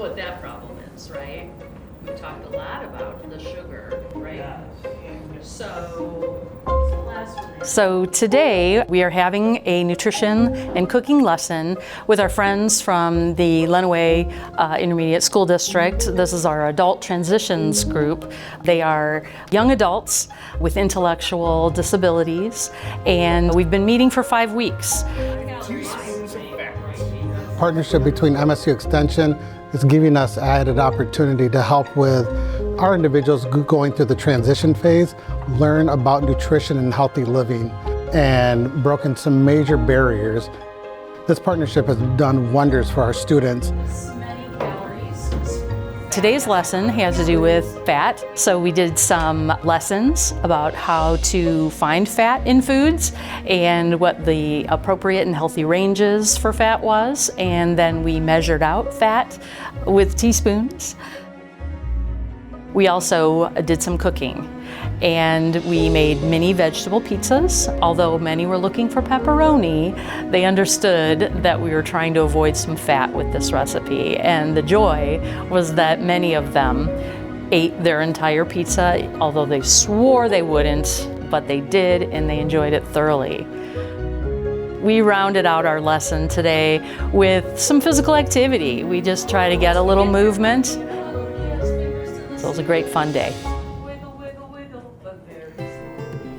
what that problem is, right? We talked a lot about the sugar, right? So today we are having a nutrition and cooking lesson with our friends from the Lenawee Intermediate School District. This is our adult transitions group. They are young adults with intellectual disabilities, and we've been meeting for 5 weeks. Partnership between MSU Extension is giving us added opportunity to help with our individuals going through the transition phase, learn about nutrition and healthy living, and broken some major barriers. This partnership has done wonders for our students. Today's lesson has to do with fat, so we did some lessons about how to find fat in foods and what the appropriate and healthy ranges for fat was, and then we measured out fat with teaspoons. We also did some cooking, and we made mini vegetable pizzas. Although many were looking for pepperoni, they understood that we were trying to avoid some fat with this recipe, and the joy was that many of them ate their entire pizza, although they swore they wouldn't, but they did, and they enjoyed it thoroughly. We rounded out our lesson today with some physical activity. We just try to get a little movement. So it was a great fun day.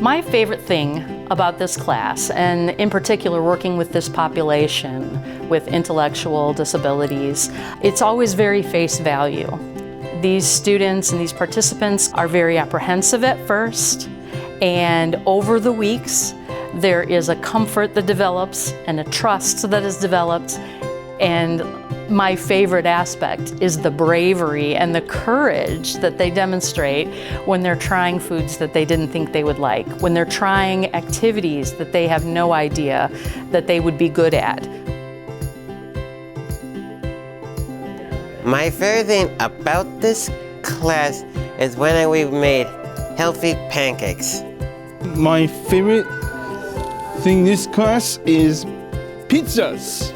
My favorite thing about this class, and in particular working with this population with intellectual disabilities, it's always very face value. These students and these participants are very apprehensive at first, and over the weeks there is a comfort that develops and a trust that is developed. And my favorite aspect is the bravery and the courage that they demonstrate when they're trying foods that they didn't think they would like, when they're trying activities that they have no idea that they would be good at. My favorite thing about this class is when we made healthy pancakes. My favorite thing this class is pizzas.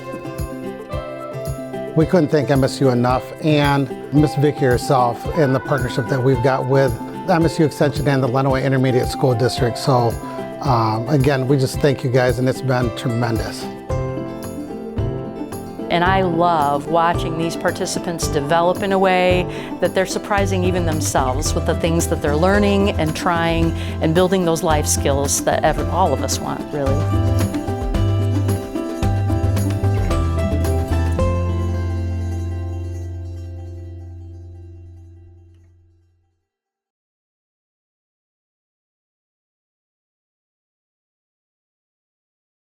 We couldn't thank MSU enough, and Miss Vickie herself, and the partnership that we've got with the MSU Extension and the Lenawee Intermediate School District. So again, we just thank you guys, and it's been tremendous. And I love watching these participants develop in a way that they're surprising even themselves with the things that they're learning and trying and building those life skills that all of us want, really.